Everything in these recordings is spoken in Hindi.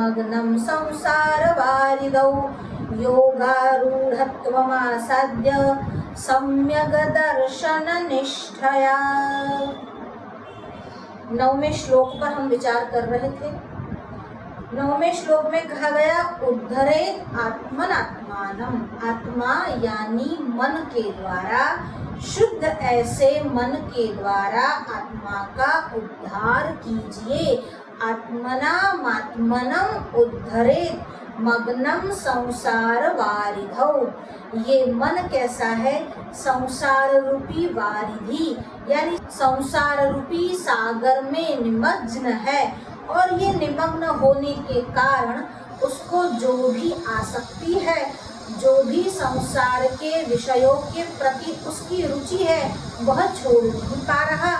मग्नं संसारवारिधौ योगारूढत्वमासाद्य सम्यग् दर्शननिष्ठया। 9वें श्लोक पर हम विचार कर रहे थे। 9वें श्लोक में कहा गया उद्धरेत आत्मनात्मानम, आत्मा यानी मन के द्वारा, शुद्ध ऐसे मन के द्वारा आत्मा का उद्धार कीजिए। आत्मनामात्मनम उद्धरेत मग्नम संसार वारिधौ। ये मन कैसा है? संसार रूपी वारिधि यानी संसार रूपी सागर में निमग्न है, और ये निमग्न होने के कारण उसको जो भी आसक्ति है, जो भी संसार के विषयों के प्रति उसकी रुचि है, वह छोड़ नहीं पा रहा।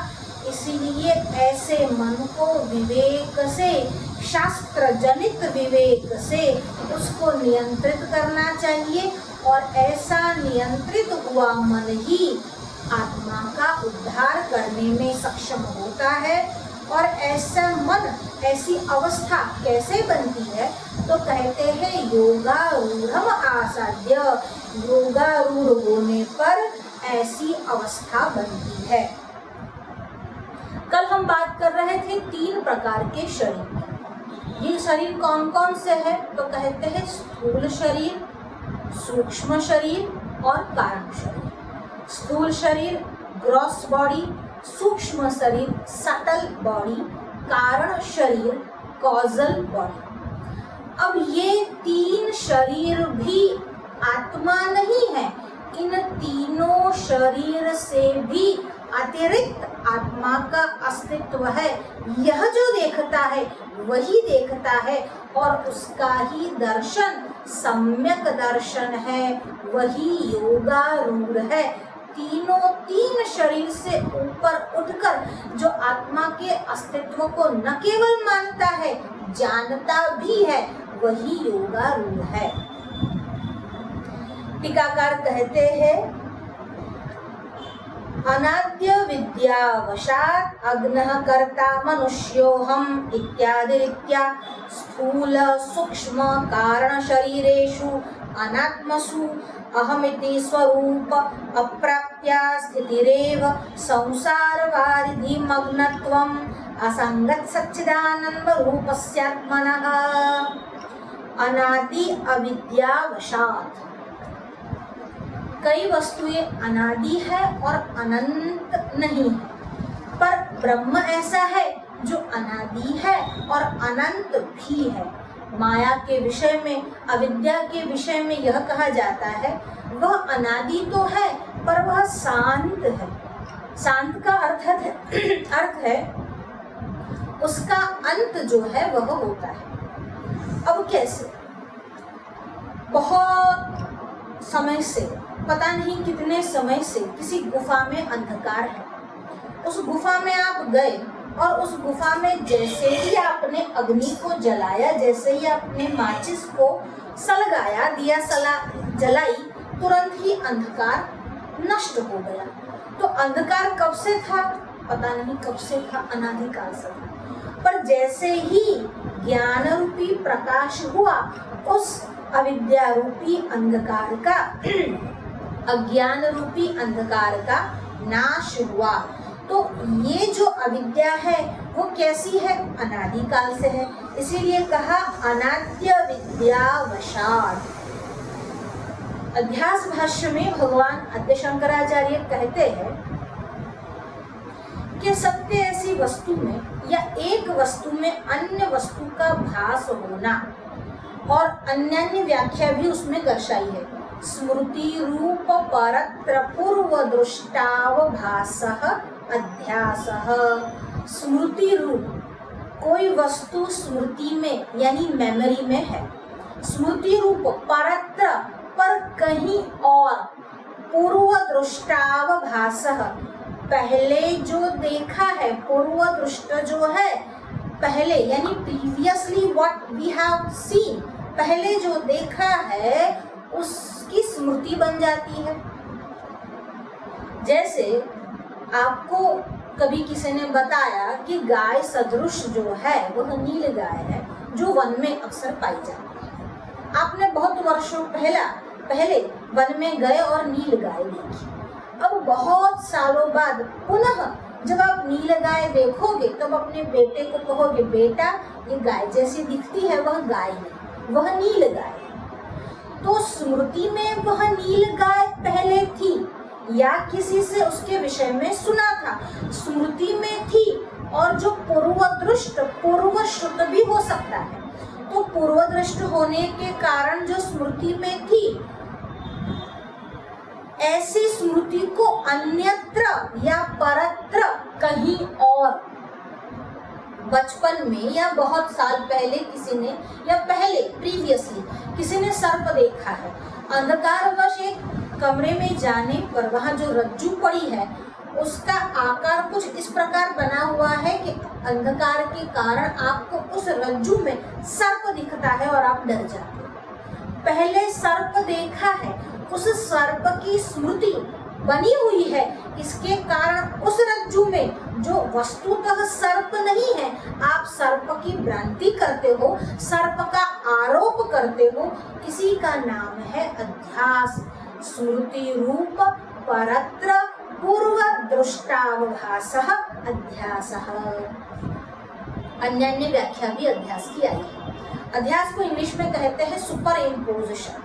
इसीलिए ऐसे मन को विवेक से, शास्त्र जनित विवेक से उसको नियंत्रित करना चाहिए, और ऐसा नियंत्रित हुआ मन ही आत्मा का उद्धार करने में सक्षम होता है। और ऐसा मन, ऐसी अवस्था कैसे बनती है? तो कहते हैं योगारूढ़म आसाद्य, योगारूढ़ होने पर ऐसी अवस्था बनती है। कल हम बात कर रहे थे 3 प्रकार के शरीर। ये शरीर कौन कौन से है? तो कहते हैं स्थूल शरीर, सूक्ष्म शरीर और कारण शरीर। स्थूल शरीर ग्रॉस बॉडी, सूक्ष्म शरीर सटल बॉडी, कारण शरीर कॉजल बॉडी। अब ये 3 शरीर भी आत्मा नहीं है। इन तीनों शरीर से भी अतिरिक्त आत्मा का अस्तित्व है। यह जो देखता है वही देखता है, और उसका ही दर्शन सम्यक दर्शन है, वही योगारूढ़ है। 3 शरीर से ऊपर उठकर जो आत्मा के अस्तित्व को न केवल मानता है, जानता भी है, वही योगारूढ़ है। टीकाकार कहते हैं अनाद्य विद्यावशात् अग्नः कर्ता मनुष्योऽहम् इत्यादि रीत्या स्थूल सूक्ष्म कारण शरीरेषु अनात्मसु अहमिति स्वरूप अप्राप्या स्थितिरेव संसार वारिधि मग्नत्वम् असंगत सच्चिदानंद रूपस्यात्मनः। अनादि अविद्यावशात्, कई वस्तुएं अनादि है और अनंत नहीं है, पर ब्रह्म ऐसा है जो अनादि है और अनंत भी है। माया के विषय में, अविद्या के विषय में यह कहा जाता है वह अनादि तो है पर वह शांत है। शांत का अर्थ है उसका अंत जो है वह होता है। अब कैसे? बहुत समय से, पता नहीं कितने समय से किसी गुफा में अंधकार है। उस गुफा में आप गए और उस गुफा में जैसे ही आपने अग्नि को जलाया, जैसे ही आपने माचिस को सलगाया, दिया जलाई, तुरंत ही अंधकार नष्ट हो गया। तो अंधकार कब से था? पता नहीं कब से था, अनादिकाल से था। पर जैसे ही ज्ञान रूपी प्रकाश हुआ, उस अविद्या रूपी अंधकार का, अज्ञान रूपी अंधकार का नाश हुआ। तो ये जो अविद्या है वो कैसी है? अनादिकाल से है। इसीलिए कहा अनाद्य विद्यावशात्। अध्यास भाष्य में भगवान आद्य शंकराचार्य कहते हैं कि सत्य ऐसी वस्तु में या एक वस्तु में अन्य वस्तु का भास होना, और अन्य व्याख्या भी उसमें दर्शाई है। स्मृति रूप परत्र पूर्व दृष्टावभासः अध्यासः। स्मृति रूप कोई वस्तु स्मृति में यानी मेमोरी में है, स्मृति रूप परत्र पर कहीं और, पूर्व दृष्टावभासः पहले जो देखा है, पूर्व दृष्ट जो है पहले यानी previously what we have seen, पहले जो देखा है उसकी स्मृति बन जाती है। जैसे आपको कभी किसी ने बताया कि गाय सदृश जो है वह नील गाय है, जो वन में अक्सर पाई जाती है। आपने बहुत वर्षों पहले वन में गए और नील गाय देखी। अब बहुत सालों बाद पुनः जब आप नील गाय देखोगे तब अपने बेटे को कहोगे, बेटा ये गाय जैसी दिखती है, वह गाय नहीं, वह नील गाय है। तो स्मृति में वह नील गाय पहले थी या किसी से उसके विषय में सुना था, स्मृति में थी, और जो पूर्वदृष्ट पूर्वश्रुत भी हो सकता है। तो पूर्वदृष्ट होने के कारण जो स्मृति में थी, ऐसी स्मृति को अन्यत्र या परत्र कहीं और बचपन में या बहुत साल पहले किसी ने, या पहले प्रीवियसली किसी ने सर्प देखा है। अंधकारवश एक कमरे में जाने पर वहाँ जो रज्जू पड़ी है उसका आकार कुछ इस प्रकार बना हुआ है कि अंधकार के कारण आपको उस रज्जू में सर्प दिखता है और आप डर जाते हो। पहले सर्प देखा है, उस सर्प की स्मृति बनी हुई है, इसके कारण उस रज्जू में जो वस्तुतः सर्प नहीं है, आप सर्प की भ्रांति करते हो, सर्प का आरोप करते हो। इसी का नाम है अध्यास। स्मृति रूप परत्र पूर्व दृष्टावभासः अध्यासः। अन्य व्याख्या भी अध्यास की आई है। अध्यास को इंग्लिश में कहते हैं सुपर इम्पोजिशन।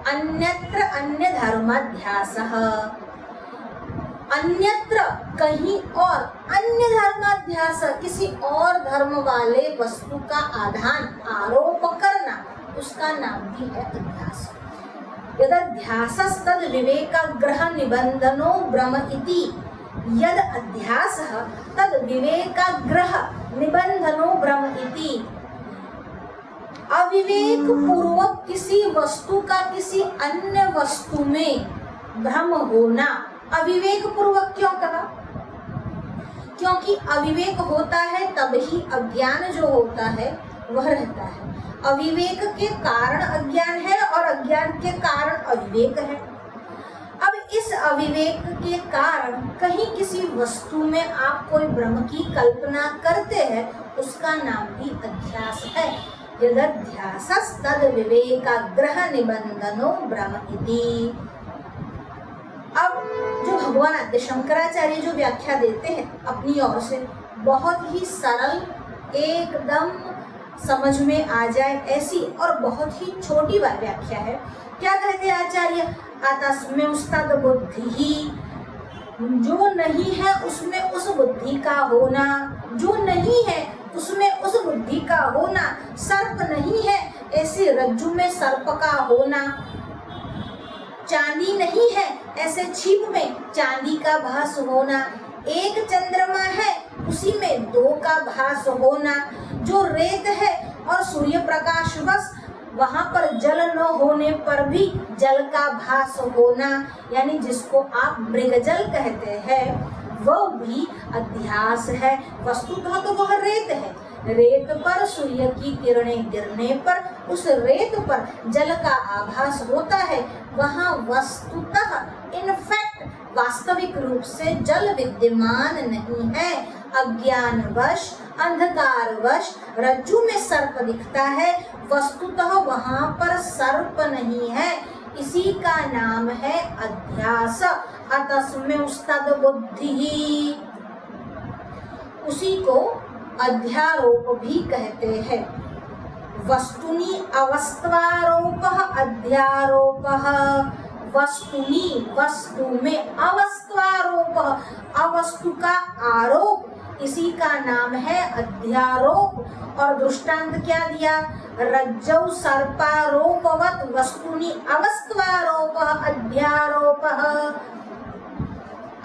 अन्यत्र अन्य धर्माध्यासः, अन्यत्र कहीं और, अन्य धर्माध्यास किसी और धर्म वाले वस्तु का आधान आरोप करना, उसका नाम भी है अध्यास। यदध्यासस्तद विवेकाग्रह निबंधनो भ्रम इति, यद अध्यासः तद विवेकाग्रह निबंधनो भ्रम इति। अविवेक पूर्वक किसी वस्तु का किसी अन्य वस्तु में भ्रम होना। अविवेक पूर्वक क्यों कहा? क्योंकि अविवेक होता है तब ही अज्ञान जो होता है वह रहता है। अविवेक के कारण अज्ञान है और अज्ञान के कारण अविवेक है। अब इस अविवेक के कारण कहीं किसी वस्तु में आप कोई भ्रम की कल्पना करते हैं, उसका नाम भी अध्यास है। यदध्यासस्तद विवेकाग्रह निबंधनो भ्रम इति। अब जो भगवान आद्य शंकराचार्य जो व्याख्या देते हैं अपनी ओर से, बहुत ही सरल, एकदम समझ में आ जाए ऐसी और बहुत ही छोटी व्याख्या है। क्या कहते हैं आचार्य? आतस्म्यस्तद बुद्धि, जो नहीं है उसमें उस बुद्धि का होना, जो नहीं है उसमें उस बुद्धि का होना। सर्प नहीं है, ऐसे रज्जु में सर्प का होना। चांदी नहीं है, ऐसे छिप में चांदी का भास होना। एक चंद्रमा है, उसी में दो का भास होना। जो रेत है और सूर्य प्रकाश वश वहाँ पर जल न होने पर भी जल का भास होना, यानी जिसको आप मृगजल कहते हैं, वह भी अध्यास है। वस्तुतः तो वह रेत है। रेत पर सूर्य की किरणें गिरने पर उस रेत पर जल का आभास होता है। वहाँ वस्तुतः इनफैक्ट वास्तविक रूप से जल विद्यमान नहीं है। अज्ञानवश, अंधकारवश रज्जु में सर्प दिखता है, वस्तुतः वहाँ पर सर्प नहीं है। इसी का नाम है अध्यास। अतस्म्यस्तद बुद्धि, उसी को अध्यारोप भी कहते हैं। वस्तुनि अवस्त्वारोपः अध्यारोपः। वस्तुनि, वस्तु में, अवस्त्वारोपः, अवस्तु का आरोप, इसी का नाम है अध्यारोप। और दृष्टांत क्या दिया? रज्जौ सर्पारोपवत् वस्तुनि अवस्त्वारोपः अध्यारोपः।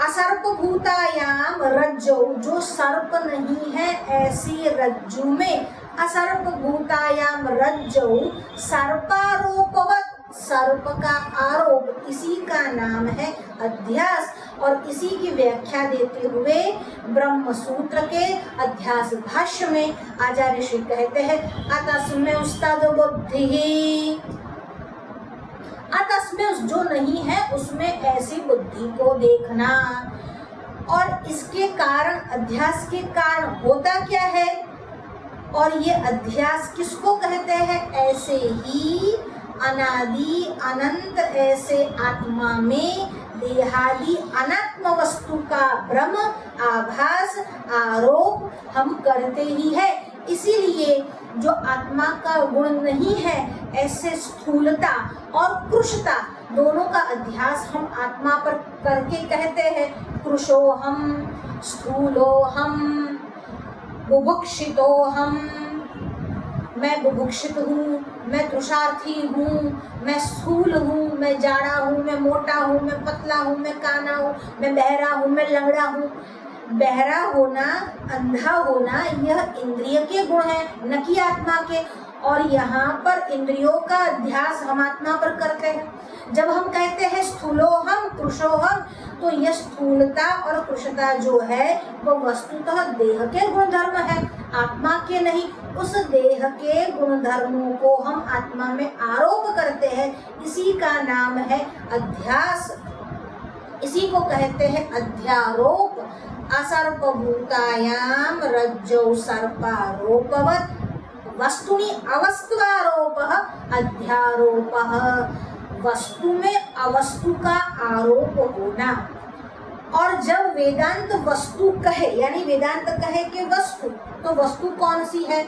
असर्पभूतायाम रज्जौ, जो सर्प नहीं है ऐसी रज्जु में, असर्पभूतायाम रज्जौ सर्पारोपवत्, सर्प का आरोप, इसी का नाम है अध्यास। और इसी की व्याख्या देते हुए ब्रह्म सूत्र के अध्यास भाष्य में आचार्य श्री कहते हैं अतस्म्यस्तद बुद्धि। अतस्म्य, जो नहीं है उसमें ऐसी बुद्धि को देखना। और इसके कारण, अध्यास के कारण होता क्या है? और ये अध्यास किसको कहते हैं? ऐसे ही अनादि अनंत ऐसे आत्मा में देहादि अनात्म वस्तु का भ्रम आभास आरोप हम करते ही है। इसीलिए जो आत्मा का गुण नहीं है, ऐसे स्थूलता और कृशता दोनों का अध्यास हम आत्मा पर करके कहते हैं कृशो हम, स्थूलो हम, बुभुक्षितो हम। मैं बुभुक्षित हूँ, मैं तृषार्थी हूँ, मैं स्थूल हूँ, मैं जाड़ा हूँ, मैं मोटा हूँ, मैं पतला हूँ, मैं काना हूँ, मैं बहरा हूँ, मैं लंगड़ा हूँ। बहरा होना, अंधा होना यह इंद्रिय के गुण है, न कि आत्मा के। और यहाँ पर इंद्रियों का अध्यास हम आत्मा पर करते हैं। जब हम कहते हैं स्थूलोहम कृशोहम, तो यह स्थूलता और कृशता जो है वो वस्तुतः देह के गुणधर्म है, आत्मा के नहीं। उस देह के गुणधर्मों को हम आत्मा में आरोप करते हैं, इसी का नाम है अध्यास। इसी को कहते हैं अध्यारोप। असर्पभूतायाम रज्जौ सर्पारोपवत् वस्तुनि अवस्त्वारोपः अध्यारोपः। वस्तु में अवस्तु का आरोप होना। और जब वेदांत वस्तु कहे, यानी वेदांत कहे कि वस्तु, तो वस्तु कौन सी है?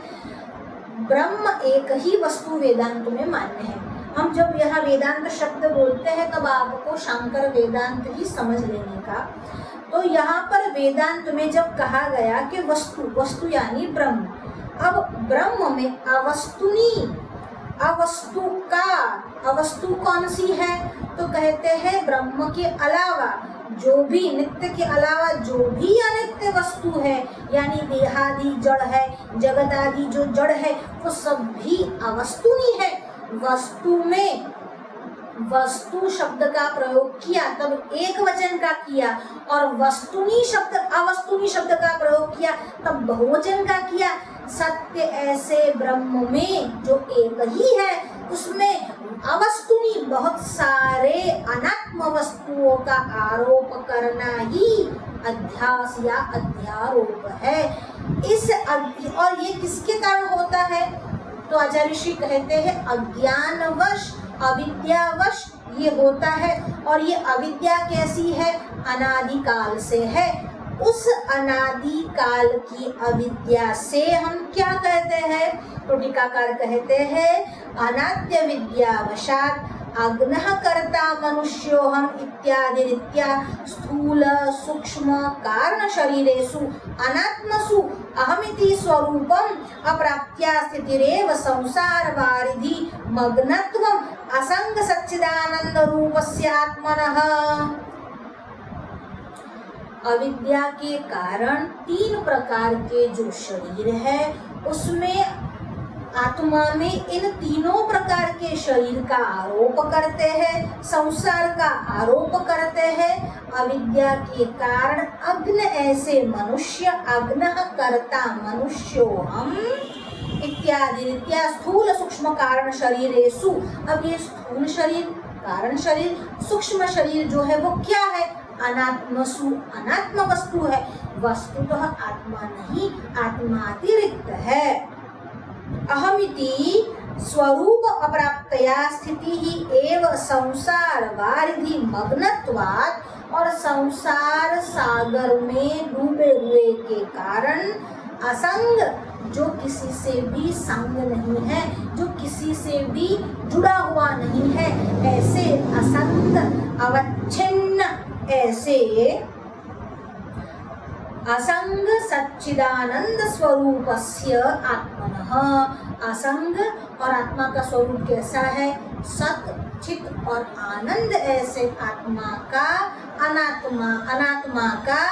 ब्रह्म एक ही वस्तु वेदांत में मान्य है। हम जब यहाँ वेदांत शब्द बोलते हैं तब आपको शांकर वेदांत ही समझ लेने का। तो यहाँ पर वेदांत में जब कहा गया कि वस्तु, वस्तु यानी ब्रह्म, अब ब्रह्म में अवस्तुनी, अवस्तु का, अवस्तु कौन सी है? तो कहते हैं ब्रह्म के अलावा जो भी, नित्य के अलावा जो भी अनित्य वस्तु है, यानी देहादि जड़ है, जगत आदि जो जड़ है, वो सब भी अवस्तुनी है। वस्तु में वस्तु शब्द का प्रयोग किया तब एक वचन का किया, और वस्तुनी शब्द, अवस्तुनी शब्द का प्रयोग किया तब बहुवचन का किया। सत्य ऐसे ब्रह्म में जो एक ही है, उसमें अवस्तुनी बहुत सारे अनात्म वस्तुओं का आरोप करना ही अध्यास या अध्यारोप है। और ये किसके कारण होता है? तो आचार्य श्री कहते हैं अज्ञानवश, अविद्यावश ये होता है। और ये अविद्या कैसी है? अनादिकाल से है। उस अनादिकाल की अविद्या से हम क्या कहते हैं? तो टीकाकार कहते हैं अनाद्य विद्यावशात् अग्नः कर्ता मनुष्यो हम इत्यादि रीत्या स्थूल सूक्ष्म कारण शरीरेषु अनात्मसु अहमिति स्वरूपम अप्राप्त्या स्थितिरेव संसार वारिधि मग्नत्वम असंग सच्चिदानंद रूपस्य आत्मनः। अविद्या के कारण तीन प्रकार के जो शरीर है, उसमें आत्मा में इन तीनों प्रकार के शरीर का आरोप करते हैं, संसार का आरोप करते हैं। अविद्या के कारण अग्न ऐसे मनुष्य, अग्नः कर्ता मनुष्यो हम इत्यादि रीत्या स्थूल सूक्ष्म कारण शरीरेषु। अब ये स्थूल शरीर, कारण शरीर, सूक्ष्म शरीर जो है वो क्या है? अनात्मसु, अनात्म वस्तु है। वस्तुतः आत्मा नहीं, आत्मातिरिक्त है। अहमिति स्वरूप अप्राप्तया स्थिति ही एव संसार वारिधि मग्नत्वात्। और संसार सागर में डूबे हुए के कारण असंग, जो किसी से भी संग नहीं है, जो किसी से भी जुड़ा हुआ नहीं है, ऐसे असंग अवच्छिन्न, ऐसे असंग सच्चिदानंद स्वरूपस्य आत्मनः। असंग और आत्मा का स्वरूप कैसा है? सत, चित और आनंद ऐसे आत्मा का, अनात्मा, अनात्मा का,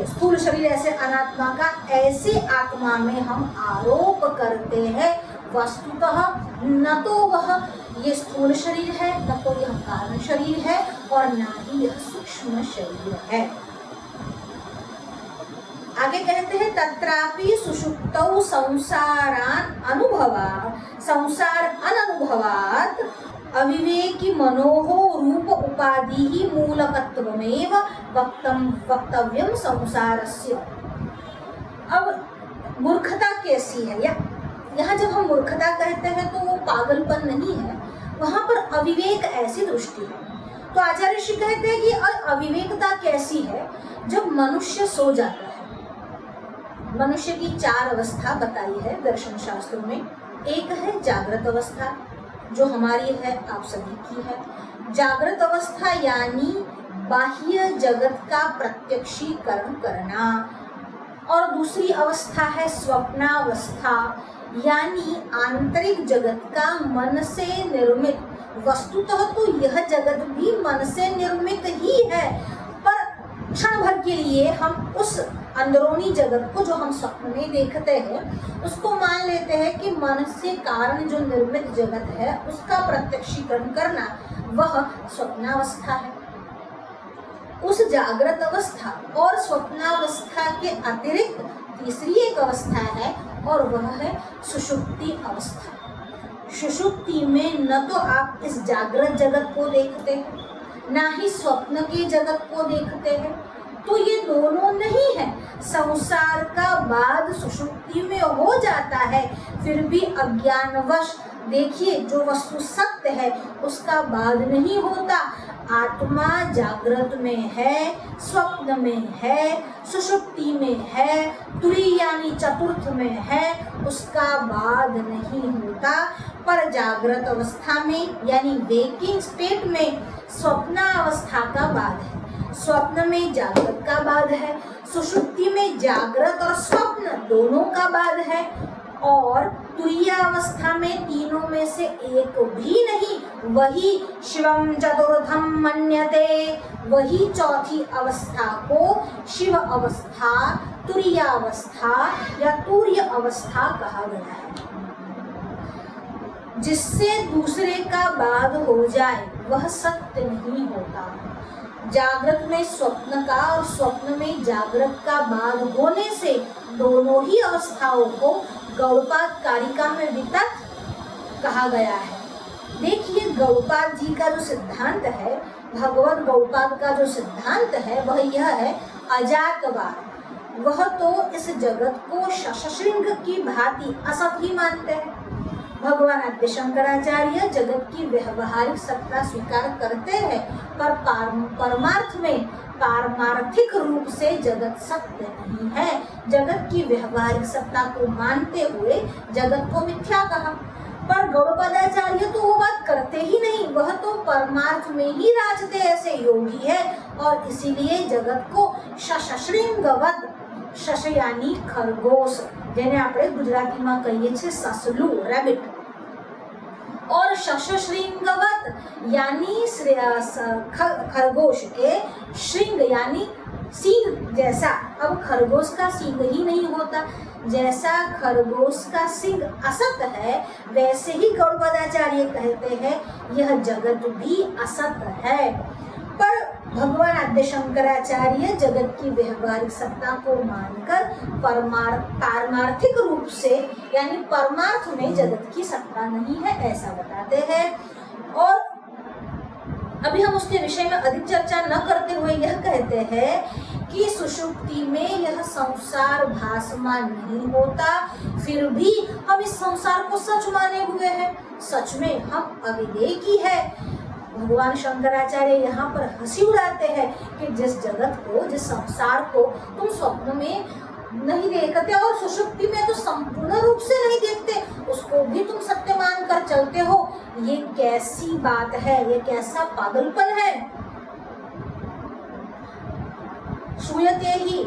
स्थूल शरीर ऐसे अनात्मा का, ऐसे आत्मा में हम आरोप करते हैं। वस्तुतः न तो वह ये स्थूल शरीर है, न तो यह कारण शरीर है, और न ही यह सूक्ष्म शरीर है। आगे कहते हैं तत्रापि सुषुप्तौ संसारान अनुभवात्, संसार अननुभवात् अविवेकी मनोहो रूप उपाधि ही मूलकत्वमेव वक्तव्यम संसारस्य। अब मूर्खता कैसी है, या यहाँ जब हम मूर्खता कहते हैं तो वो पागलपन नहीं है, वहाँ पर अविवेक ऐसी दृष्टि है। तो आचार्य ऋषि कहते हैं कि अविवेकता कैसी है, जब मनुष्य सो जाता है। मनुष्य की 4 अवस्था बताई है दर्शन शास्त्रों में। एक है जागृत अवस्था, जो हमारी है, आप सभी की है। जागृत अवस्था यानी बाह्य जगत का प्रत्यक्षीकरण करना, और दूसरी अवस्था है स्वप्नावस्था, यानी आंतरिक जगत का मन से निर्मित। वस्तुतः तो यह जगत भी मन से निर्मित ही है, पर क्षण भर के लिए हम उस अंदरूनी जगत को, जो हम स्वप्न में देखते हैं, उसको मान लेते हैं कि मन से कारण जो निर्मित जगत है उसका प्रत्यक्षीकरण करना, वह स्वप्नावस्था है। उस जागृत अवस्था और स्वप्नावस्था के अतिरिक्त तीसरी एक अवस्था है, और वह है सुषुप्ति अवस्था। सुषुप्ति में न तो आप इस जागृत जगत को देखते हैं, ना ही स्वप्न के जगत को देखते हैं, तो ये दोनों नहीं है। संसार का बाद सुषुप्ति में हो जाता है, फिर भी अज्ञानवश देखिए जो वस्तु सत्य है उसका बाद नहीं होता। आत्मा जागृत में है, स्वप्न में है, सुषुप्ति में है, तुरीय यानी चतुर्थ में है, उसका बाद नहीं होता। पर जागृत अवस्था में यानी वेकिंग स्टेट में स्वप्नावस्था का बाद है, स्वप्न में जागृत का बाद है, सुषुप्ति में जागृत और स्वप्न दोनों का बाद है, और तुरीय अवस्था में तीनों में से एक भी नहीं, वही शिवम चतुर्थम मन्यते, वही चौथी अवस्था को शिव अवस्था, तुरीय अवस्था या तूर्य अवस्था कहा गया है। जिससे दूसरे का बाद हो जाए वह सत्य नहीं होता। जागृत में स्वप्न का और स्वप्न में जागृत का बाद होने से दोनों ही अवस्थाओं को गौड़पाद कारिका में वितत कहा गया है। देखिए गौड़पाद जी का जो सिद्धांत है, भगवत गौड़पाद का जो सिद्धांत है, वह यह है अजातवाद। वह तो इस जगत को शशशृंग की भांति असत ही मानते हैं। भगवान आद्य शंकराचार्य जगत की व्यवहारिक सत्ता स्वीकार करते हैं, पर परमार्थ में पारमार्थिक रूप से जगत सत्य नहीं है। जगत की व्यवहारिक सत्ता को मानते हुए जगत को मिथ्या कहा, पर गौड़पादाचार्य तो वो बात करते ही नहीं, वह तो परमार्थ में ही राजते ऐसे योगी है, और इसीलिए जगत को शशशृंगवत, शश यानी खरगोश, જેને આપણે ગુજરાતીમાં કહીએ છીએ સસલું, રેબિટ, और शशशृंगवत यानी खरगोश के श्रृंग यानी सींग जैसा। अब खरगोश का सींग ही नहीं होता, जैसा खरगोश का सींग असत है, वैसे ही गौड़पादाचार्य कहते हैं यह जगत भी असत है। पर भगवान आद्य शंकराचार्य जगत की व्यवहारिक सत्ता को मानकर पारमार्थिक रूप से यानी परमार्थ में जगत की सत्ता नहीं है ऐसा बताते हैं। और अभी हम उसके विषय में अधिक चर्चा न करते हुए यह कहते हैं कि सुषुप्ति में यह संसार भासमान नहीं होता, फिर भी हम इस संसार को सच माने हुए हैं, सच में हम अविवेकी है। भगवान शंकराचार्य यहाँ पर हंसी उड़ाते हैं कि जिस जगत को, जिस संसार को तुम स्वप्न में नहीं देखते और सुषुप्ति में तो संपूर्ण रूप से नहीं देखते, उसको भी तुम सत्य मान कर चलते हो, ये कैसी बात है, ये कैसा पागलपन है। श्रूयते ही,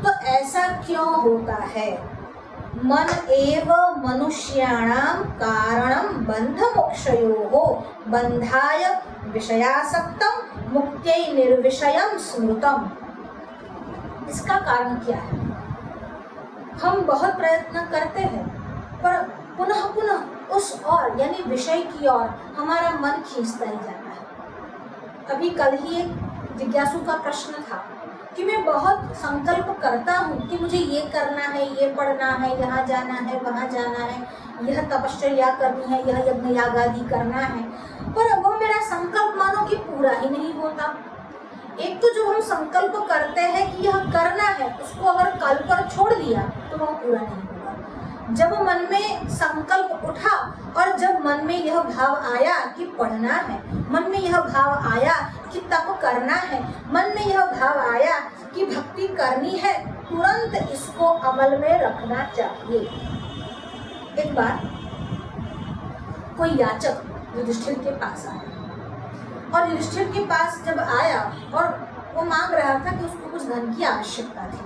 तो ऐसा क्यों होता है? मन एव मनुष्याणां कारणं बंध मोक्षयोः बंधाय विषयासक्तं मुक्त्यै निर्विषयं स्मृतम्। इसका कारण क्या है? हम बहुत प्रयत्न करते हैं, पर पुनः पुनः उस ओर यानी विषय की ओर हमारा मन खींचता ही जाता है। अभी कल ही एक जिज्ञासु का प्रश्न था कि मैं बहुत संकल्प करता हूँ कि मुझे ये करना है, ये पढ़ना है, यहाँ जाना है, वहाँ जाना है, यह तपश्चर्या करनी है, यह यज्ञ याग आदि करना है, पर वो मेरा संकल्प मानो कि पूरा ही नहीं होता। एक तो जो हम संकल्प करते हैं कि यह करना है, उसको अगर कल पर छोड़ दिया तो वह पूरा नहीं होगा। जब मन में संकल्प उठा और जब मन में यह भाव आया कि पढ़ना है, मन में यह भाव आया कि तप करना है, मन में यह भाव आया कि भक्ति करनी है, तुरंत इसको अमल में रखना चाहिए। एक बार कोई याचक युधिष्ठिर के पास आया और युधिष्ठिर के पास जब आया और वो मांग रहा था कि उसको कुछ धन की आवश्यकता थी।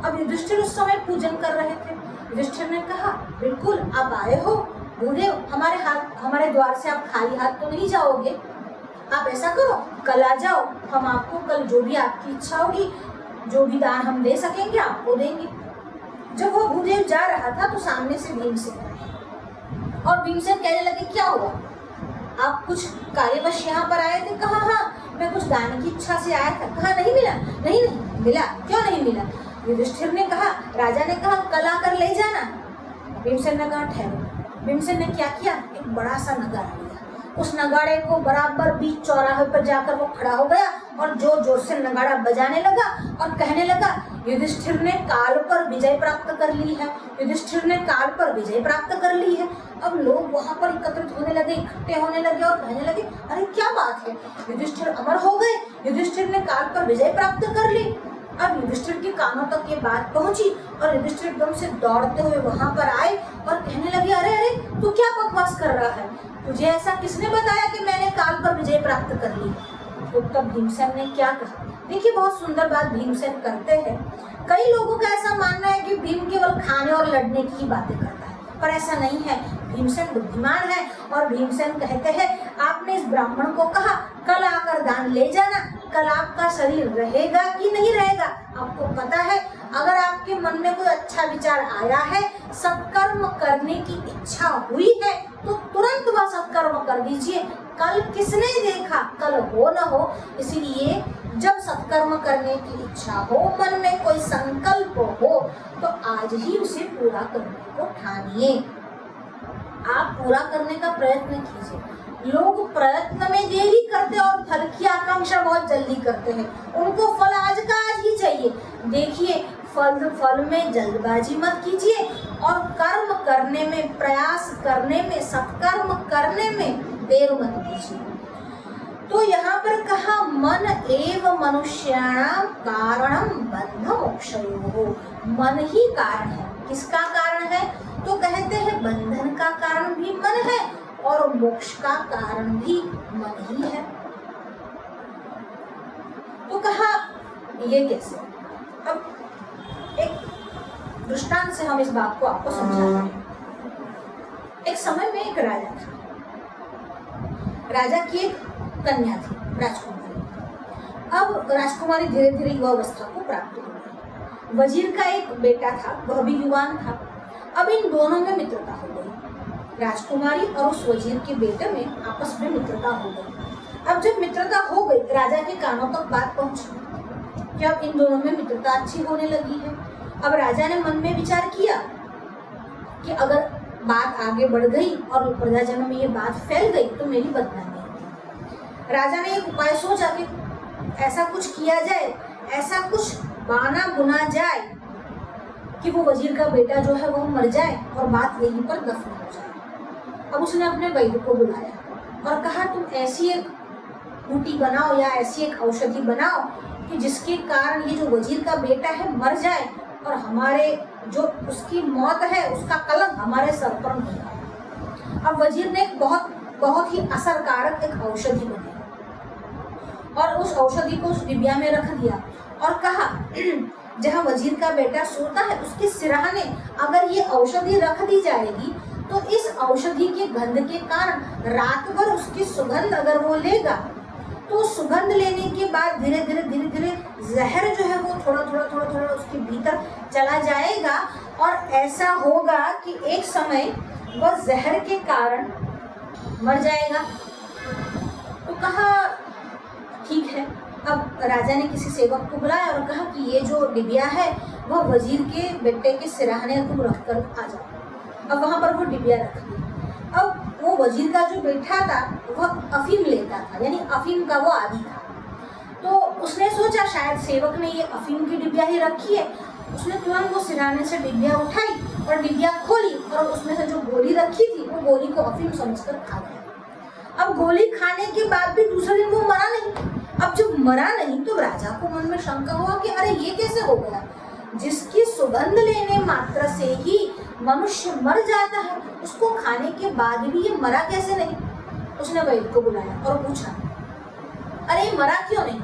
अब युधिष्ठिर उस समय पूजन कर रहे थे। युधिष्ठिर ने कहा, बिल्कुल आप आए हो भूदेव, हमारे द्वार से आप खाली हाथ तो नहीं जाओगे। आप ऐसा करो, कल आ जाओ, हम आपको कल जो भी आपकी इच्छा होगी, जो भी दान हम दे सकेंगे आपको देंगे। जब वो भूदेव जा रहा था तो सामने से भीमसेन आए और भीमसेन कहने लगे, क्या हुआ, आप कुछ कार्यवश यहाँ पर आए थे? कहा हाँ, मैं कुछ दान की इच्छा से आया था। कहा नहीं मिला? नहीं मिला, क्यों नहीं मिला? युधिष्ठिर ने कहा, राजा ने कहा कल आकर ले जाना। भीमसेन ने कहा ठहरो। भीमसेन ने क्या किया, एक बड़ा सा नगाड़ा लिया, उस नगाड़े को बराबर बीच चौराहे पर जाकर वो खड़ा हो गया और जोर जोर से नगाड़ा बजाने लगा और कहने लगा, युधिष्ठिर ने काल पर विजय प्राप्त कर ली है, युधिष्ठिर ने काल पर विजय प्राप्त कर ली है। अब लोग वहां पर एकत्रित होने लगे, इकट्ठे होने लगे और कहने लगे, अरे क्या बात है, युधिष्ठिर अमर हो गए, युधिष्ठिर ने काल पर विजय प्राप्त कर ली। अब युधिष्ठिर के कानों तक ये बात पहुंची और युधिष्ठिर एकदम से दौड़ते हुए वहां पर आए और कहने लगे, अरे अरे तू क्या बकवास कर रहा है, तुझे ऐसा किसने बताया कि मैंने काल पर विजय प्राप्त कर ली? तो तब भीमसेन ने क्या कहा, देखिए बहुत सुंदर बात भीमसेन करते हैं। कई लोगों का ऐसा मानना है कि भीम केवल खाने और लड़ने की ही बातें करता है, पर ऐसा नहीं है। भीमसेन बुद्धिमान है और भीमसेन कहते हैं, आपने इस ब्राह्मण को कहा कल आकर दान ले जाना, कल आपका शरीर रहेगा कि नहीं रहेगा? आपको पता है, अगर आपके मन में कोई अच्छा विचार आया है, सत्कर्म करने की इच्छा हुई है, तो तुरंत वह सत्कर्म कर दीजिए। कल किसने देखा, कल हो न हो, इसीलिए जब सत्कर्म करने की इच्छा हो, मन में कोई संकल्प हो, तो आज ही उसे पूरा करने को ठानिए। आप पूरा करने का प्रयत्न कीजिए। लोग प्रयत्न में देरी करते और फल की आकांक्षा बहुत जल्दी करते हैं, उनको फल आज का आज ही चाहिए। देखिए, फल में जल्दबाजी मत कीजिए और कर्म करने में, प्रयास करने में, सत्कर्म करने में देर मत कीजिए। तो यहाँ पर कहा, मन एव मनुष्याणां कारणं बंध मोक्षयोः। मन ही कारण है। किसका कारण है? तो कहते हैं बंधन का कारण भी मन है और मोक्ष का कारण भी मन ही है। तो कहा ये कैसे? अब एक दृष्टांत से हम इस बात को आपको समझाते हैं। एक समय में एक राजा था। राजा की एक कन्या थी, राजकुमारी। अब राजकुमारी धीरे धीरे युवावस्था को प्राप्त हो गई। वजीर का एक बेटा था, वह भी युवान था। अब इन दोनों में मित्रता हो गई। राजकुमारी और उस वजीर के बेटे में आपस में मित्रता हो गई। अब जब मित्रता हो गई, राजा के कानों तक बात पहुंची कि अब इन दोनों में मित्रता अच्छी होने लगी है। अब राजा ने मन में विचार किया कि अगर बात आगे बढ़ गई और प्रजाजनों में ये बात फैल गई तो मेरी बदनामी है। राजा ने एक उपाय सोचा कि ऐसा कुछ किया जाए, ऐसा कुछ बहाना बुना जाए कि वो वजीर का बेटा जो है वो मर जाए और बात यहीं पर दफन हो जाए। अब उसने अपने वैद्य को बुलाया और कहा, तुम ऐसी एक बूटी बनाओ या ऐसी एक औषधि बनाओ कि जिसके कारण ये जो वजीर का बेटा है मर जाए और हमारे जो उसकी मौत है उसका कलंक हमारे सर पर नहीं आए। अब वजीर ने एक बहुत ही असरकारक एक औषधि बनाई और उस औषधि को उस डिबिया में रख दिया और कहा, जहाँ वजीर का बेटा सोता है उसके सिरहाने अगर ये औषधि रख दी जाएगी तो इस औषधि के गंध के कारण रात भर उसकी सुगंध अगर वो लेगा तो सुगंध लेने के बाद धीरे धीरे जहर जो है वो थोड़ा उसके भीतर चला जाएगा और ऐसा होगा कि एक समय वह जहर के कारण मर जाएगा। तो कहा ठीक है। अब राजा ने किसी सेवक को बुलाया और कहा कि ये जो डिबिया है वह वजीर के बेटे के सिरहाने तुम रख कर आ जाओ। अब वहाँ पर वो डिबिया रख दी। अब वो वजीर का जो बेटा था वह अफीम लेता था, यानी अफीम का वो आदी था। तो उसने सोचा शायद सेवक ने ये अफीम की डिबिया ही रखी है। उसने तुरंत वो सिरहाने से डिबिया उठाई और डिबिया खोली और उसमें से जो गोली रखी थी वो गोली को अफीम समझकर खा गया। अब गोली खाने के बाद भी दूसरे दिन वो मरा नहीं। अब जब मरा नहीं तो राजा को मन में शंका हुआ कि अरे ये कैसे हो गया, जिसकी सुगंध लेने मात्र से ही मनुष्य मर जाता है, उसको खाने के बाद भी ये मरा कैसे नहीं। उसने वैद्य को बुलाया और पूछा अरे मरा क्यों नहीं।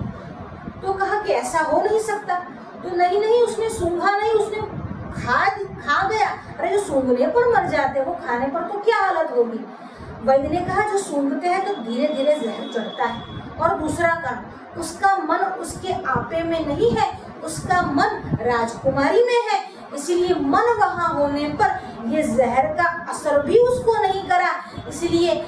तो कहा कि ऐसा हो नहीं सकता। तो नहीं उसने सूंघा नहीं, उसने खा गया। अरे जो सूंघने पर मर जाते वो खाने पर तो क्या हालत होगी। वैद्य ने कहा जो सूंघते हैं तो धीरे धीरे जहर चढ़ता है। और दूसरा कारण, उसका मन उसके आपे में नहीं है, उसका मन राजकुमारी में है, इसीलिए मन वहां होने पर ये जहर का असर भी उसको नहीं करा। इसलिए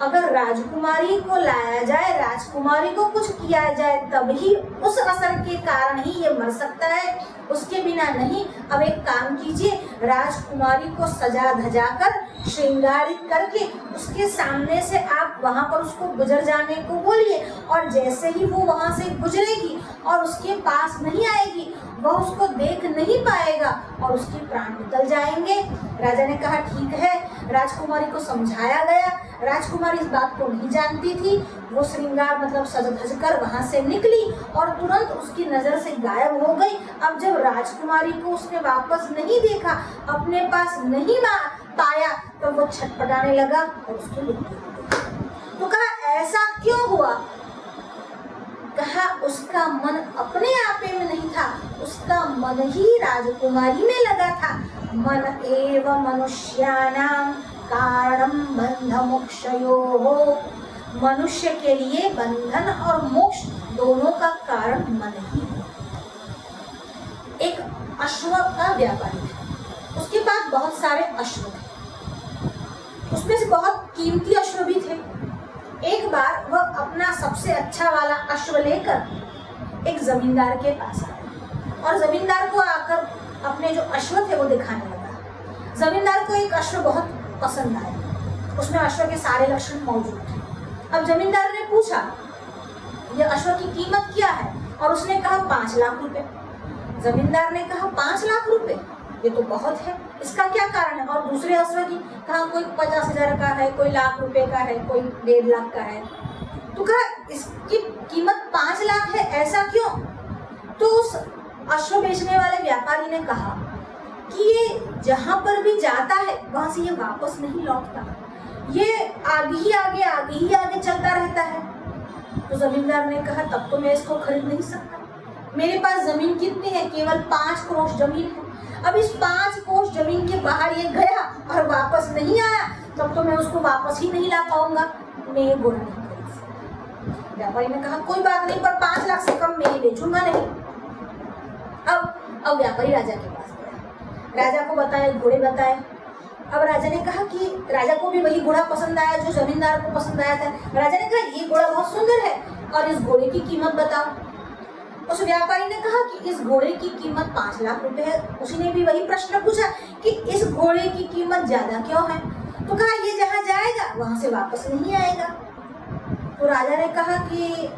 अगर राजकुमारी को लाया जाए, राजकुमारी को कुछ किया जाए, तब ही उस असर के कारण ही ये मर सकता है, उसके बिना नहीं। अब एक काम कीजिए, राजकुमारी को सजा धजा कर श्रृंगारित करके उसके सामने से आप वहां पर उसको गुजर जाने को बोलिए, और जैसे ही वो वहां से गुजरेगी और उसके पास नहीं आएगी, वह उसको देख नहीं पाएगा और उसके प्राण निकल जाएंगे। राजा ने कहा ठीक है। राजकुमारी को समझाया गया। राजकुमारी इस बात को नहीं जानती थी। वो श्रृंगार मतलब सज धज कर वहां से निकली और तुरंत उसकी नजर से गायब हो गई। अब जब राजकुमारी को उसने वापस नहीं देखा, अपने पास नहीं पाया, तो वो छटपटाने लगा और उसकी मृत्यु हो गई। तो कहा ऐसा क्यों हुआ। कहा उसका मन अपने आपे में नहीं था, उसका मन ही राजकुमारी में लगा था। मन एव मनुष्याणां कारणं बंध मोक्षयोः। मनुष्य के लिए बंधन और मोक्ष दोनों का कारण मन ही है। एक अश्व का व्यापारी था, उसके पास बहुत सारे अश्व थे, उसमें से बहुत कीमती अश्व भी थे। एक बार वह अपना सबसे अच्छा वाला अश्व लेकर एक जमींदार के पास आया और जमींदार को आकर अपने जो अश्व थे वो दिखाने लगा। जमींदार को एक अश्व बहुत पसंद आया, उसमें अश्व के सारे लक्षण मौजूद थे। अब जमींदार ने पूछा यह अश्व की कीमत क्या है, और उसने कहा 5 लाख रुपए। जमींदार ने कहा 5 लाख रुपए, ये तो बहुत है, इसका क्या कारण है। और दूसरे अश्व की कहा कोई 50,000 का है, कोई लाख रुपए का है, कोई 1.5 लाख का है। तो कहा इसकी कीमत 5 लाख है, ऐसा क्यों। तो उस अश्व बेचने वाले व्यापारी ने कहा कि ये जहां पर भी जाता है वहां से ये वापस नहीं लौटता, ये आगे ही आगे चलता रहता है। तो जमींदार ने कहा तब तो मैं इसको खरीद नहीं सकता, मेरे पास जमीन कितनी है, केवल 5 कोष जमीन है। अब इस 5 कोष जमीन के बाहर ये गया और वापस नहीं आया, तब तो मैं उसको वापस ही नहीं ला पाऊंगा, मैं ये घोड़ा नहीं खरीद सकता। व्यापारी ने कहा कोई बात नहीं, पर 5 लाख से कम मैं बेचूंगा नहीं। अब व्यापारी राजा के पास गया, राजा को बताए, घोड़े बताए। अब राजा ने कहा कि राजा को भी वही घोड़ा पसंद आया जो जमींदार को पसंद आया था। राजा ने कहा ये घोड़ा बहुत सुंदर है और इस घोड़े की कीमत बताओ। उस व्यापारी ने कहा कि इस घोड़े की कीमत 5 लाख रुपए है। उसने भी वही प्रश्न पूछा कि इस घोड़े की कीमत ज्यादा क्यों है। तो कहा ये जहाँ जाएगा वहां से वापस नहीं आएगा। तो राजा ने कहा कि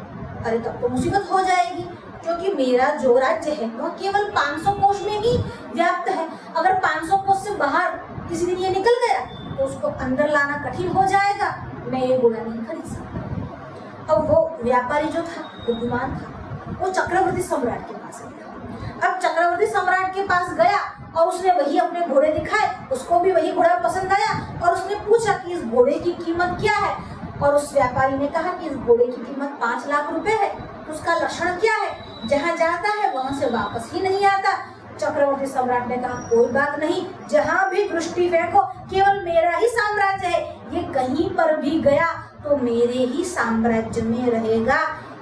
अरे तब तो मुसीबत हो जाएगी, क्योंकि मेरा जो राज्य है वह केवल 500 कोष में ही व्याप्त है। अगर 500 कोष से बाहर किसी दिन ये निकल गया तो उसको अंदर लाना कठिन हो जाएगा, मैं ये घोड़ा नहीं खरीद सकता। अब वो व्यापारी जो था बुद्धिमान था, वो चक्रवर्ती सम्राट के पास गया। अब चक्रवर्ती सम्राट के पास गया और उसने वही अपने घोड़े दिखाए, उसको भी वही घोड़ा पसंद आया और उसने पूछा कि इस घोड़े की कीमत क्या है। और उस व्यापारी ने कहा कि इस घोड़े की कीमत 5 लाख रुपए है। उसका लक्षण क्या है, जहाँ जाता है वहां से वापस ही नहीं आता। चक्रवर्ती सम्राट ने कहा कोई बात नहीं, जहाँ भी दृष्टि फेंको केवल मेरा ही साम्राज्य है, ये कहीं पर भी गया तो मेरे ही साम्राज्य में रहेगा।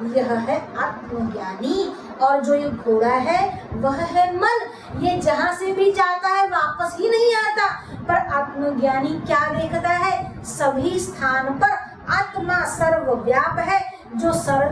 यह है आत्मज्ञानी, और जो ये घोड़ा है वह है मन। ये जहाँ से भी जाता है वापस ही नहीं आता। पर आत्मज्ञानी क्या देखता है, सभी स्थान पर आत्मा सर्वव्याप है, जो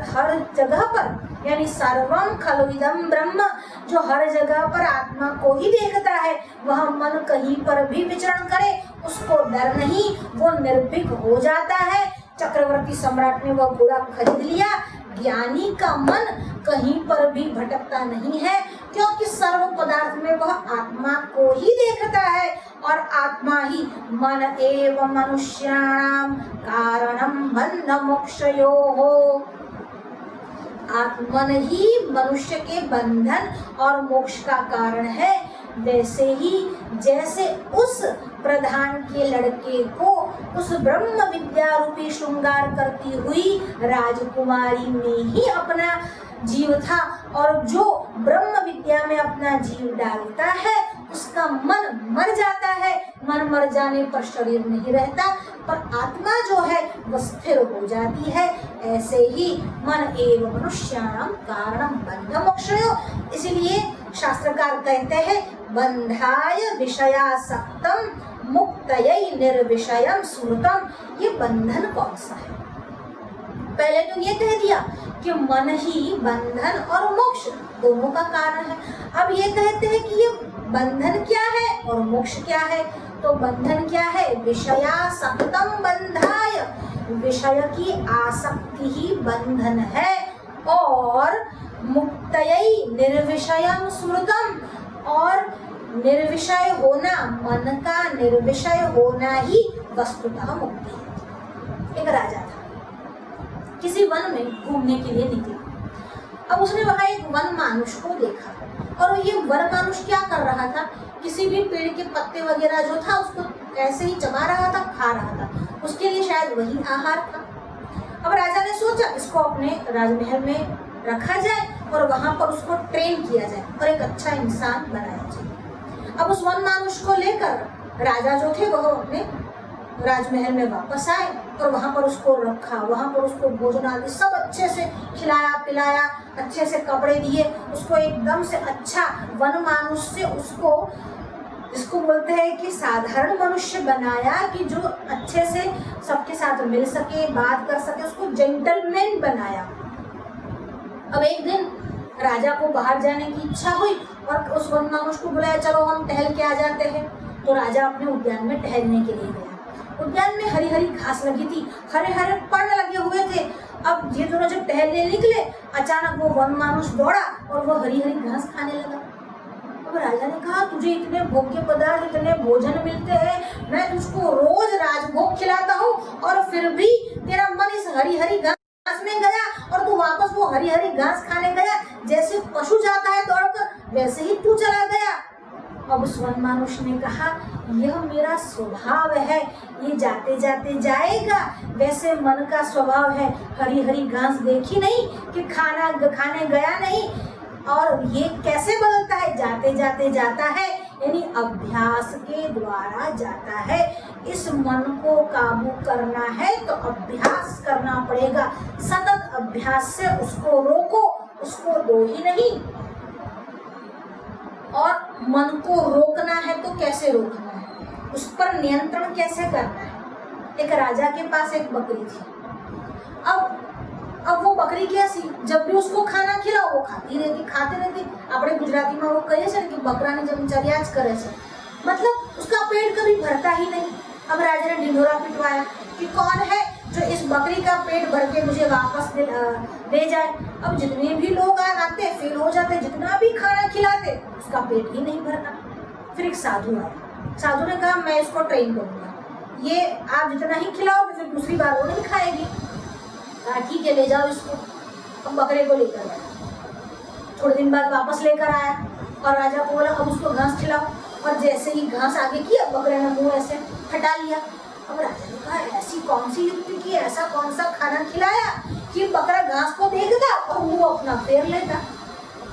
हर जगह पर, यानी सर्वम खलु इदं ब्रह्म, जो हर जगह पर आत्मा को ही देखता है। वह मन कहीं पर भी विचरण करे उसको डर नहीं, वो निर्भीक हो जाता है। चक्रवर्ती सम्राट ने वह घोड़ा खरीद लिया। ज्ञानी का मन कहीं पर भी भटकता नहीं है, क्योंकि सर्व पदार्थ में वह आत्मा को ही देखता है और आत्मा ही मन एव मनुष्याणाम कारणम बंध मोक्षयोः। आत्मन ही मनुष्य के बंधन और मोक्ष का कारण है। वैसे ही जैसे उस प्रधान के लड़के को उस ब्रह्म विद्या रूपी श्रृंगार करती हुई राजकुमारी में ही अपना जीव था और जो ब्रह्म विद्या में अपना जीव डालता है उसका मन मर जाता है। मन मर जाने पर शरीर नहीं रहता, पर आत्मा जो है वह स्थिर हो जाती है। ऐसे ही मन एव मनुष्याणाम कारणम बंध मोक्षयोः। इसलिए शास्त्रकार कहते हैं बंधाय विषयासक्तम मुक्तयै निर्विषयम स्मृतम। ये बंधन कौन सा है? पहले तो ये कह दिया कि मन ही बंधन और मोक्ष दोनों का कारण है। अब ये कहते हैं कि ये बंधन क्या है और मोक्ष क्या है। तो बंधन क्या है? विषयासक्तम बंधाय, विषय की आसक्ति ही बंधन है। और मुक्तयै निर्विषयम स्मृतम, और निर्विषय होना, मन का निर्विषय होना ही वस्तुतः मुक्ति है। एक राजा था, किसी वन में घूमने के लिए निकला। अब उसने वहां एक वन मानुष को देखा और ये वन मानुष क्या कर रहा था? किसी भी पेड़ के पत्ते वगैरह जो था उसको ऐसे ही चबा रहा था, खा रहा था। उसके लिए शायद वही आहार था। अब राजा ने सोचा इसको अपने राजमहल में रखा जाए और वहां पर उसको ट्रेन किया जाए और एक अच्छा इंसान बनाया जाए। अब उस वन मानुष को लेकर राजा जो थे वह अपने राजमहल में वापस आए और वहां पर उसको रखा, वहां पर उसको भोजन आदि सब अच्छे से खिलाया पिलाया, अच्छे से कपड़े दिए, उसको एकदम से अच्छा वन मानुष से उसको, इसको बोलते हैं कि साधारण मनुष्य बनाया कि जो अच्छे से सबके साथ मिल सके, बात कर सके, उसको जेंटलमैन बनाया। अब एक दिन राजा को बाहर जाने की इच्छा हुई और उस वन मानुष को बुलाया, चलो हम टहल के आ जाते हैं। तो राजा अपने उद्यान में टहलने के लिए गया। उद्यान में हरी हरी घास लगी थी, हरे हरे पर्ण लगे हुए थे। अब ये दोनों जब टहलने निकले, अचानक वो वन मानुष दौड़ा और वो हरी हरी घास खाने लगा। अब राजा ने कहा तुझे इतने भोग्य पदार्थ, इतने भोजन मिलते हैं, मैं तुझको रोज राजभोग खिलाता हूँ और फिर भी तेरा मन इस हरी हरी घास में गया और तू वापस वो हरी हरी घास खाने गया। जैसे पशु जाता है दौड़कर वैसे ही तू चला गया। अब उस वन मानुष ने कहा यह मेरा स्वभाव है, ये जाते जाते जाएगा। वैसे मन का स्वभाव है, हरी हरी घास देखी नहीं कि खाने गया नहीं। और ये कैसे बदलता है? जाते जाते जाता है, यानी अभ्यास के द्वारा जाता है। इस मन को काबू करना है तो अभ्यास करना पड़ेगा। सतत अभ्यास से उसको रोको, उसको दो ही नहीं। और मन को रोकना है तो कैसे रोकना है, उस पर नियंत्रण कैसे करना है। एक राजा के पास एक बकरी थी। अब वो बकरी कैसी, जब भी उसको खाना खिलाओ वो खाती रहती। अपने गुजराती में वो कहे छे कि बकरा ने जब चर्या ज करे छे, मतलब उसका पेट कभी भरता ही नहीं। अब राजा ने ढिंढोरा पिटवाया कि कौन है जो इस बकरी का पेट भर के मुझे वापस ले जाए। अब जितने भी लोग आते फेल हो जाते, जितना भी खाना खिलाते उसका पेट ही नहीं भरता। फिर एक साधु आया। साधु ने कहा मैं इसको ट्रेन करूँगा, ये आप जितना ही खिलाओगे फिर दूसरी बार वो नहीं खाएगी। कहा ठीक है ले जाओ इसको। अब बकरे को लेकर गया। थोड़े दिन बाद वापस लेकर आया और राजा को बोला अब उसको घास खिलाओ। और जैसे ही घास आगे किया बकरे ने मुँह ऐसे हटा लिया। अब राजा ने कहा ऐसी कौन सी युक्ति की, ऐसा कौन सा खाना खिलाया कि बकरा घास को देखता और मुंह अपना फेर लेता।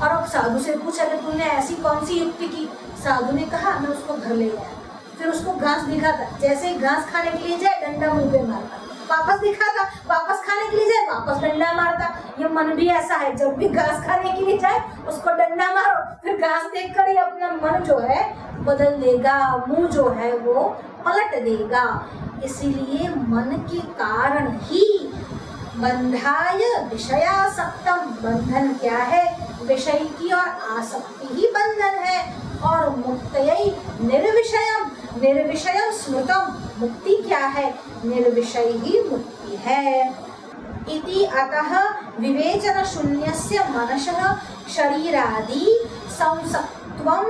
और अब साधु से पूछा कि तुमने ऐसी कौन सी युक्ति की। साधु ने कहा मैं उसको घर ले गया, फिर उसको घास दिखाता, जैसे ही घास खाने के लिए जाए डंडा मुंह पे मारता, वापस दिखाता, वापस खाने के लिए जाए वापस डंडा मारता। ये मन भी ऐसा है, जब भी घास खाने के लिए जाए उसको डंडा मारो, फिर घास देख कर ही अपना मन जो है बदल देगा, मुंह जो है वो पलट देगा। इसीलिए मन के कारण ही बंधाय विषयासक्तम, बंधन क्या है? विषय की और आसक्ति ही बंधन है। और मुक्तयै निर्विषयम, निर्विषयम स्मृतम, मुक्ति क्या है? निर्विषय ही मुक्ति है। इति अतः विवेचन शून्यस्य मनसः शरीरादि संसक्त्वम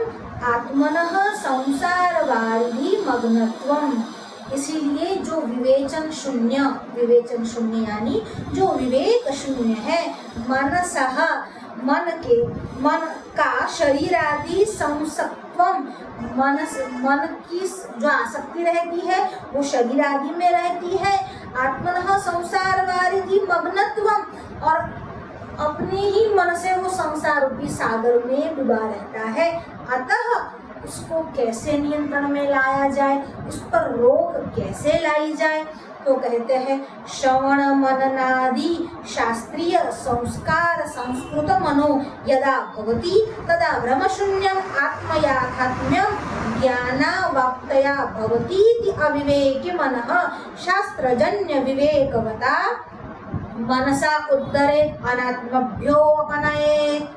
आत्मनः संसार वारिधि मग्नत्वम। इसीलिए जो विवेचन शून्य यानी जो विवेक शून्य है, मनसः मन का शरीर आदि संसक्त्वम, मन की जो आसक्ति रहती है वो शरीर आदि में रहती है। आत्मनः संसार वारिधि मग्नत्वम, और अपने ही मन से वो संसार रूपी सागर में डूबा रहता है। अतः उसको कैसे नियंत्रण में लाया जाए, उस पर रोक कैसे लाई जाए, तो कहते हैं श्रवण मननादि शास्त्रीय संस्कार संस्कृत मनो यदा भवति तदा भ्रमशून्यम आत्मयाथात्म्यम ज्ञानावाप्तया भवति अविवेकी मनः शास्त्रजन्य विवेकवता मनसा उद्धरेत् अनात्मभ्योपनयेत्।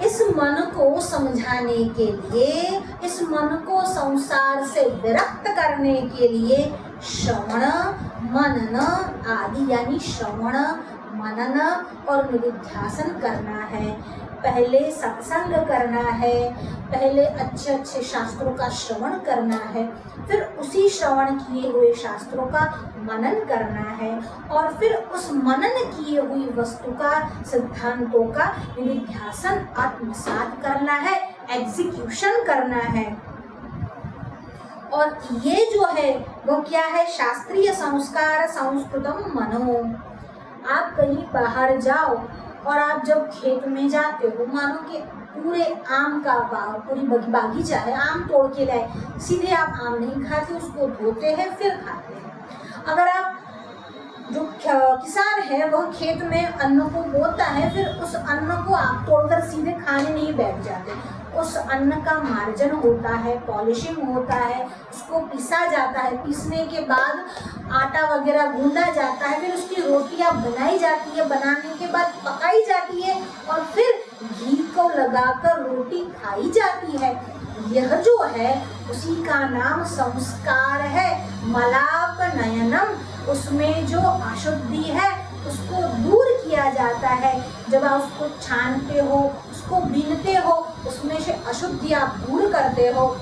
इस मन को समझाने के लिए, इस मन को संसार से विरक्त करने के लिए श्रवण मनन आदि यानी श्रवण मनन और निधिध्यासन करना है। पहले सत्संग करना है, पहले अच्छे अच्छे शास्त्रों का श्रवण करना है, फिर उसी श्रवण किए हुए शास्त्रों का मनन करना है, और फिर उस मनन किए हुई वस्तु का, सिद्धांतों का निधिध्यासन आत्मसात करना है, एग्जीक्यूशन करना है। और ये जो है वो क्या है? शास्त्रीय संस्कार संस्कृतम मनो। आप कहीं बाहर जाओ और आप जब खेत में जाते हो, मानो कि पूरे आम का पूरी बागीचा है, आम तोड़ के लाए, सीधे आप आम नहीं खाते, उसको धोते हैं फिर खाते हैं। अगर आप जो किसान है वह खेत में अन्न को बोता है, फिर उस अन्न को आप तोड़कर सीधे खाने नहीं बैठ जाते। उस अन्न का मार्जन होता है, पॉलिशिंग होता है, उसको पीसा जाता है, पीसने के बाद आटा वगैरह गूंदा जाता है, फिर उसकी रोटियां बनाई जाती है, बनाने के बाद पकाई जाती है और फिर घी को लगाकर रोटी खाई जाती है। यह जो है उसी का नाम संस्कार है। मलाप नयनम, उसमें जो अशुद्धि है उसको दूर किया जाता है। जब आप उसको छानते हो, उसको बीनते हो, उसमें से अशुद्धि आप दूर करते हो।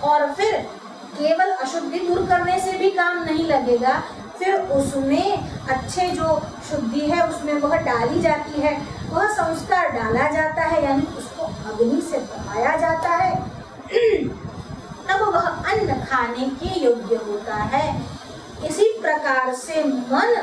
और फिर केवल अशुद्धि दूर करने से भी काम नहीं लगेगा, फिर उसमें अच्छे जो शुद्धि है उसमें वह डाली जाती है, वह संस्कार डाला जाता है, यानी उसको अग्नि से पकाया जाता है, तब वह अन्न खाने के योग्य होता है। इसी प्रकार से मन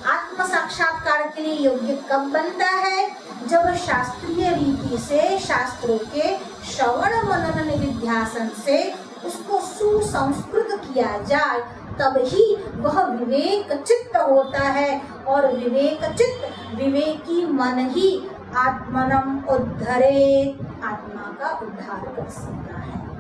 आत्म साक्षात्कार के लिए योग्य कब बनता है? जब शास्त्रीय रीति से, शास्त्रों के श्रवण मनन निधिध्यासन से उसको सुसंस्कृत किया जाए, तब ही वह विवेक चित्त होता है। और विवेक चित्त, विवेकी मन ही आत्मनम उद्धरेत्, आत्मा का उद्धार कर सकता है।